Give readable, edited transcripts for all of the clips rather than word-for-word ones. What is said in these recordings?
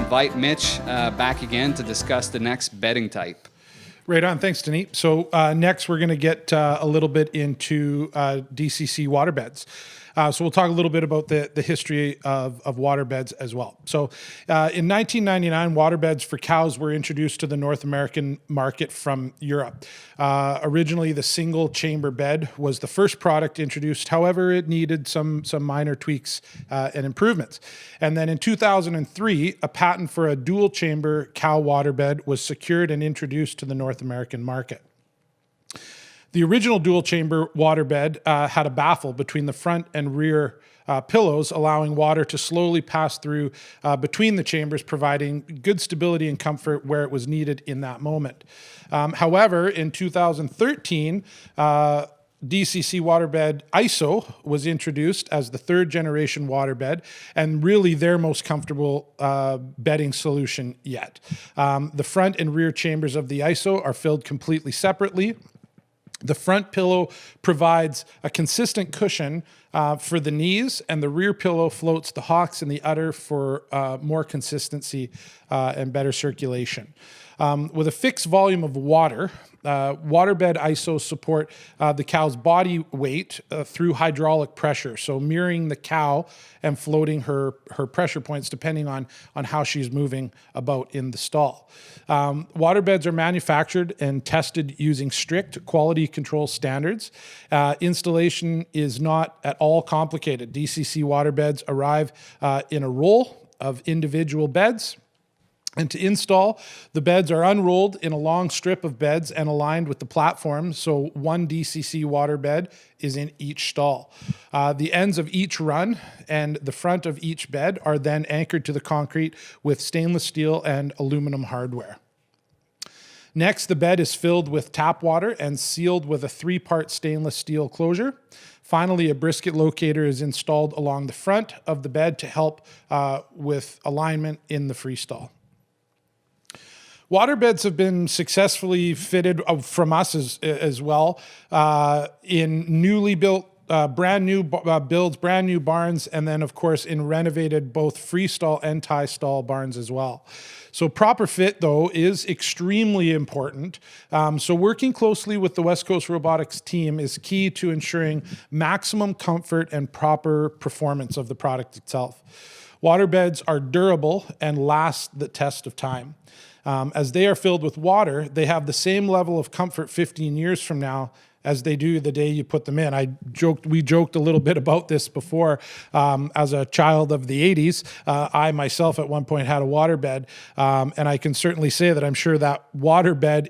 invite Mitch back again to discuss the next bedding type. Right on. Thanks, Denis. So next we're going to get a little bit into DCC waterbeds. So we'll talk a little bit about the history of waterbeds as well. So in 1999, waterbeds for cows were introduced to the North American market from Europe. Originally, the single chamber bed was the first product introduced. However, it needed some minor tweaks and improvements. And then in 2003, a patent for a dual chamber cow waterbed was secured and introduced to the North American market. The original dual chamber waterbed had a baffle between the front and rear pillows, allowing water to slowly pass through between the chambers, providing good stability and comfort where it was needed in that moment. However, in 2013, DCC waterbed ISO was introduced as the third generation waterbed and really their most comfortable bedding solution yet. The front and rear chambers of the ISO are filled completely separately. The front pillow provides a consistent cushion for the knees, and the rear pillow floats the hocks and the udder for more consistency and better circulation. With a fixed volume of water, waterbed ISOs support the cow's body weight through hydraulic pressure, so mirroring the cow and floating her pressure points depending on how she's moving about in the stall. Waterbeds are manufactured and tested using strict quality control standards. Installation is not at all complicated. DCC waterbeds arrive in a roll of individual beds. And to install, the beds are unrolled in a long strip of beds and aligned with the platform, so one DCC waterbed is in each stall. The ends of each run and the front of each bed are then anchored to the concrete with stainless steel and aluminum hardware. Next, the bed is filled with tap water and sealed with a 3-part stainless steel closure. Finally, a brisket locator is installed along the front of the bed to help with alignment in the freestall. Waterbeds have been successfully fitted from us as well in newly built, brand new builds, brand new barns, and then of course in renovated both freestall and tie stall barns as well. So proper fit though is extremely important. So working closely with the West Coast Robotics team is key to ensuring maximum comfort and proper performance of the product itself. Waterbeds are durable and last the test of time. As they are filled with water, they have the same level of comfort 15 years from now as they do the day you put them in. We joked a little bit about this before. As a child of the 80s, I myself at one point had a waterbed, and I can certainly say that I'm sure that waterbed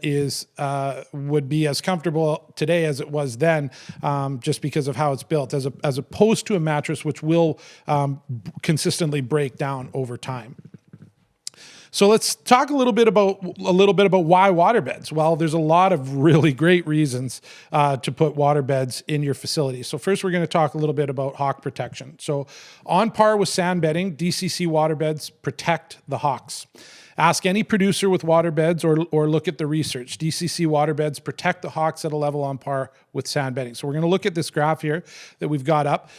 would be as comfortable today as it was then, just because of how it's built, as opposed to a mattress which will consistently break down over time. So let's talk a little bit about why waterbeds. Well, there's a lot of really great reasons to put waterbeds in your facility. So first, we're going to talk a little bit about hawk protection. So on par with sand bedding, DCC waterbeds protect the hawks. Ask any producer with waterbeds or look at the research. DCC waterbeds protect the hawks at a level on par with sand bedding. So we're going to look at this graph here that we've got up.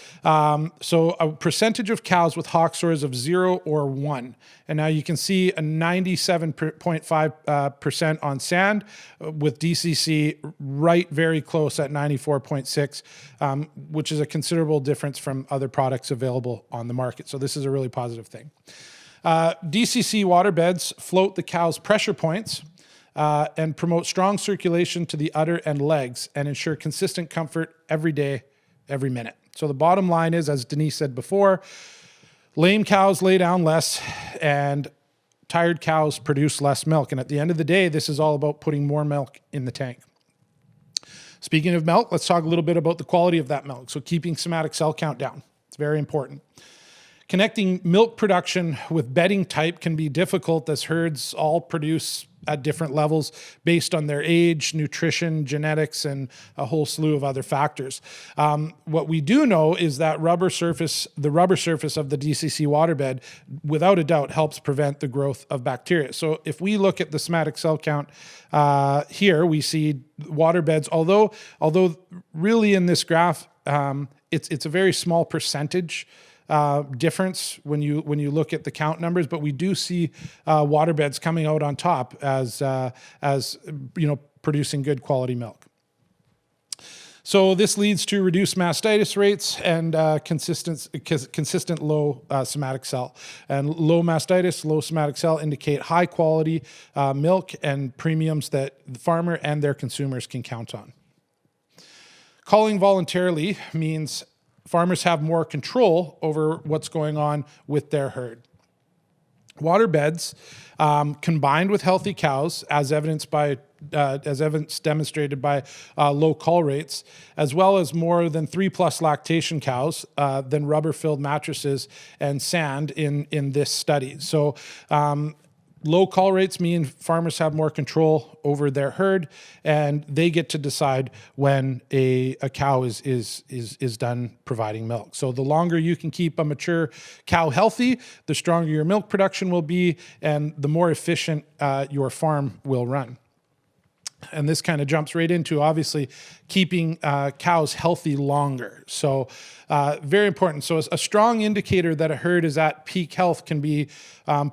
So a percentage of cows with hawk sores of 0 or 1. And now you can see a 97.5% on sand with DCC right very close at 94.6, which is a considerable difference from other products available on the market. So this is a really positive thing. DCC waterbeds float the cow's pressure points and promote strong circulation to the udder and legs and ensure consistent comfort every day, every minute. So the bottom line is, as Denise said before, lame cows lay down less and tired cows produce less milk. And at the end of the day, this is all about putting more milk in the tank. Speaking of milk, let's talk a little bit about the quality of that milk. So keeping somatic cell count down. It's very important. Connecting milk production with bedding type can be difficult as herds all produce at different levels based on their age, nutrition, genetics, and a whole slew of other factors. What we do know is that the rubber surface of the DCC waterbed, without a doubt, helps prevent the growth of bacteria. So if we look at the somatic cell count here, we see waterbeds, although really in this graph, it's a very small percentage difference when you look at the count numbers, but we do see waterbeds coming out on top as producing good quality milk. So this leads to reduced mastitis rates and consistent low somatic cell. And low mastitis, low somatic cell indicate high quality milk and premiums that the farmer and their consumers can count on. Culling voluntarily means farmers have more control over what's going on with their herd. Waterbeds, combined with healthy cows, as evidence demonstrated by low cull rates, as well as more than 3+ lactation cows than rubber-filled mattresses and sand in this study. So low cull rates mean farmers have more control over their herd, and they get to decide when a cow is done providing milk. So the longer you can keep a mature cow healthy, the stronger your milk production will be, and the more efficient your farm will run. And this kind of jumps right into, obviously, keeping cows healthy longer. So very important. So a strong indicator that a herd is at peak health can be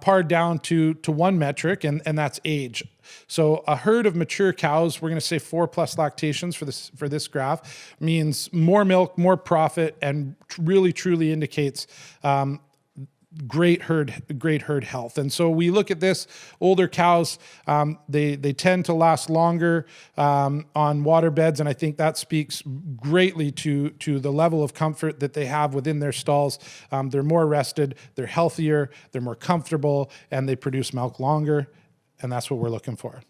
pared down to one metric, and that's age. So a herd of mature cows, we're going to say 4+ lactations for this graph, means more milk, more profit, and really truly indicates great herd health. And so we look at this, older cows, they tend to last longer on waterbeds, and I think that speaks greatly to the level of comfort that they have within their stalls. They're more rested, they're healthier, they're more comfortable, and they produce milk longer, and that's what we're looking for.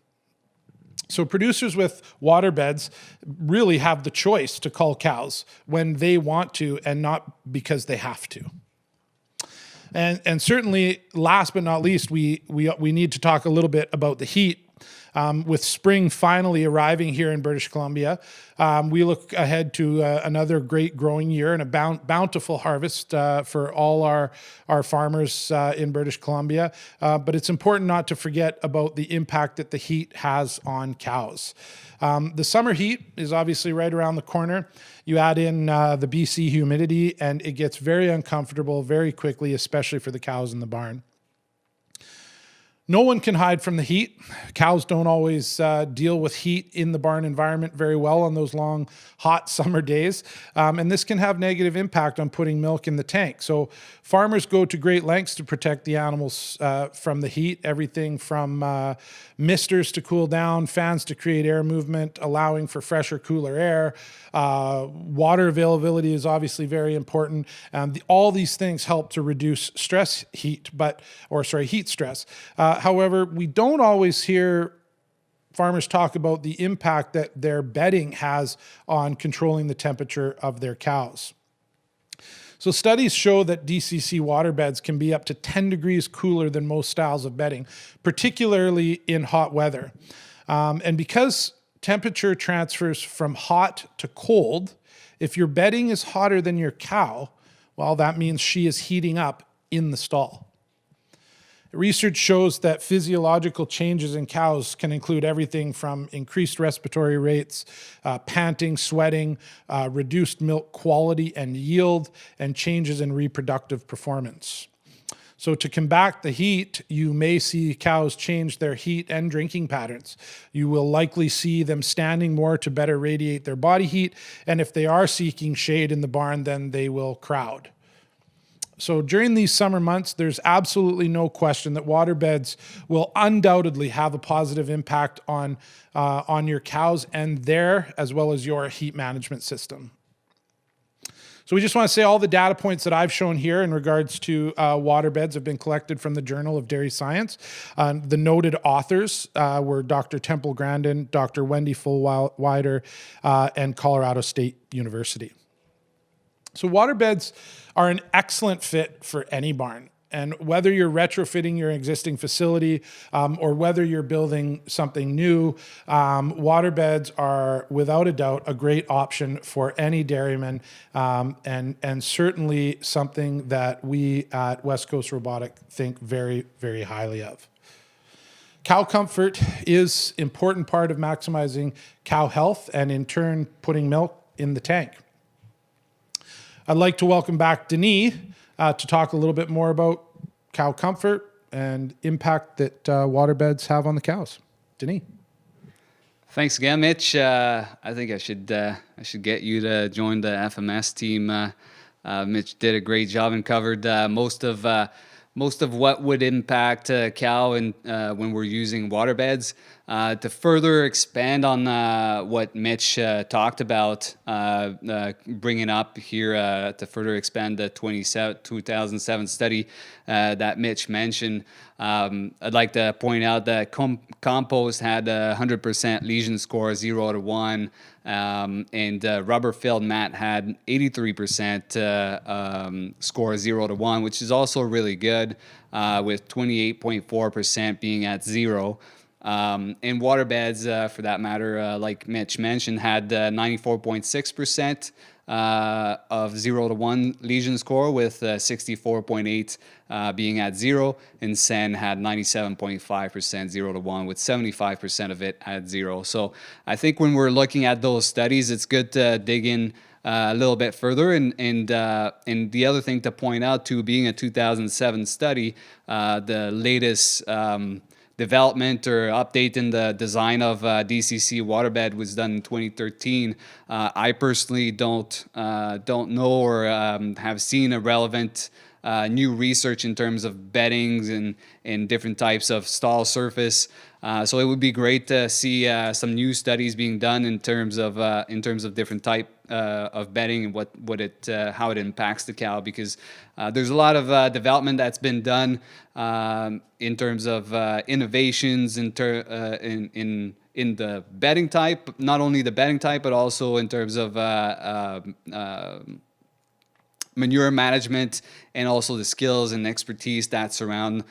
So producers with waterbeds really have the choice to cull cows when they want to and not because they have to. And certainly, last but not least, we need to talk a little bit about the heat. With spring finally arriving here in British Columbia, we look ahead to another great growing year and a bountiful harvest for all our farmers in British Columbia. But it's important not to forget about the impact that the heat has on cows. The summer heat is obviously right around the corner. You add in the BC humidity, and it gets very uncomfortable very quickly, especially for the cows in the barn. No one can hide from the heat. Cows don't always deal with heat in the barn environment very well on those long, hot summer days. And this can have negative impact on putting milk in the tank. So farmers go to great lengths to protect the animals from the heat, everything from misters to cool down, fans to create air movement, allowing for fresher, cooler air. Water availability is obviously very important. All these things help to reduce heat stress. However, we don't always hear farmers talk about the impact that their bedding has on controlling the temperature of their cows. So studies show that DCC waterbeds can be up to 10 degrees cooler than most styles of bedding, particularly in hot weather. And because temperature transfers from hot to cold, if your bedding is hotter than your cow, well, that means she is heating up in the stall. Research shows that physiological changes in cows can include everything from increased respiratory rates, panting, sweating, reduced milk quality and yield, and changes in reproductive performance. So to combat the heat, you may see cows change their heat and drinking patterns. You will likely see them standing more to better radiate their body heat, and if they are seeking shade in the barn, then they will crowd. So during these summer months, there's absolutely no question that waterbeds will undoubtedly have a positive impact on your cows and their, as well as your heat management system. So we just want to say all the data points that I've shown here in regards to waterbeds have been collected from the Journal of Dairy Science. The noted authors were Dr. Temple Grandin, Dr. Wendy Fullwider, and Colorado State University. So waterbeds are an excellent fit for any barn. And whether you're retrofitting your existing facility or whether you're building something new, waterbeds are without a doubt a great option for any dairyman and certainly something that we at West Coast Robotics think very, very highly of. Cow comfort is an important part of maximizing cow health and in turn putting milk in the tank. I'd like to welcome back Denis to talk a little bit more about cow comfort and impact that waterbeds have on the cows. Denis. Thanks again, Mitch. I think I should get you to join the FMS team. Mitch did a great job and covered most of what would impact cow and when we're using waterbeds. To further expand on what Mitch talked about, bringing up here to further expand the 2007 study that Mitch mentioned, I'd like to point out that compost had a 100% lesion score, 0 to 1, and rubber-filled mat had 83% score, 0 to 1, which is also really good, with 28.4% being at 0. And waterbeds, for that matter, like Mitch mentioned, had 94.6% of 0 to 1 lesion score, with 64.8 being at 0, and Sen had 97.5% 0 to 1, with 75% of it at 0. So I think when we're looking at those studies, it's good to dig in a little bit further. And the other thing to point out, too, being a 2007 study, the latest development or update in the design of DCC waterbed was done in 2013. I personally don't know or have seen a relevant new research in terms of beddings and different types of stall surface. So it would be great to see some new studies being done in terms of different type of bedding and how it impacts the cow, because there's a lot of development that's been done in terms of innovations in the bedding type, not only the bedding type, but also in terms of manure management, and also the skills and expertise that surround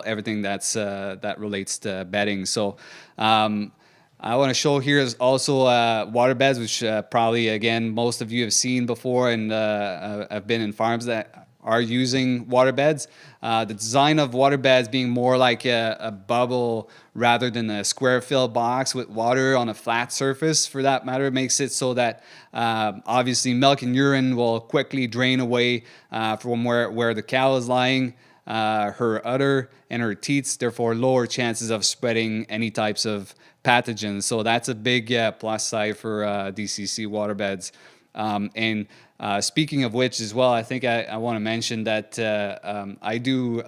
everything that relates to bedding. So I want to show here is also waterbeds, which probably, again, most of you have seen before, and have been in farms that are using waterbeds. The design of waterbeds being more like a bubble rather than a square filled box with water on a flat surface, for that matter, makes it so that obviously milk and urine will quickly drain away from where the cow is lying, her udder and her teats, therefore lower chances of spreading any types of pathogens. So that's a big plus side for DCC waterbeds. And speaking of which as well, I think I want to mention that I do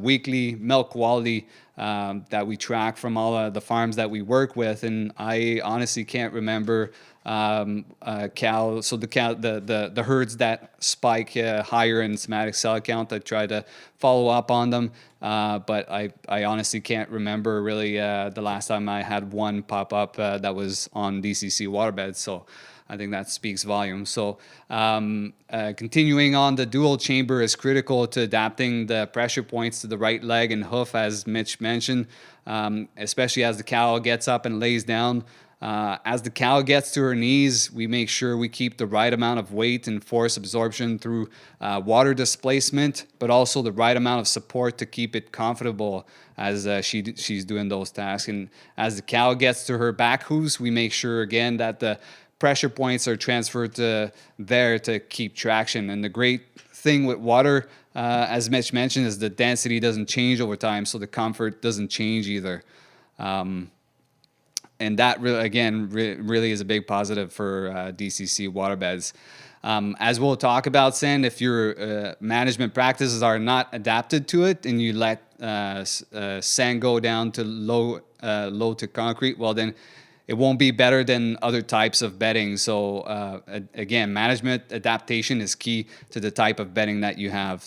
weekly milk quality that we track from all the farms that we work with, and I honestly can't remember cow. So the herds that spike higher in somatic cell count, I try to follow up on them, but I honestly can't remember really the last time I had one pop up that was on DCC waterbeds. So I think that speaks volumes. So continuing on, the dual chamber is critical to adapting the pressure points to the right leg and hoof, as Mitch mentioned, especially as the cow gets up and lays down. As the cow gets to her knees, we make sure we keep the right amount of weight and force absorption through water displacement, but also the right amount of support to keep it comfortable as she's doing those tasks. And as the cow gets to her back hooves, we make sure again that the pressure points are transferred to there to keep traction. And the great thing with water, as Mitch mentioned, is the density doesn't change over time, so the comfort doesn't change either. And that really is a big positive for DCC waterbeds. As we'll talk about, Sen, if your management practices are not adapted to it and you let sand go down to low to concrete, well then it won't be better than other types of bedding. So again, management adaptation is key to the type of bedding that you have.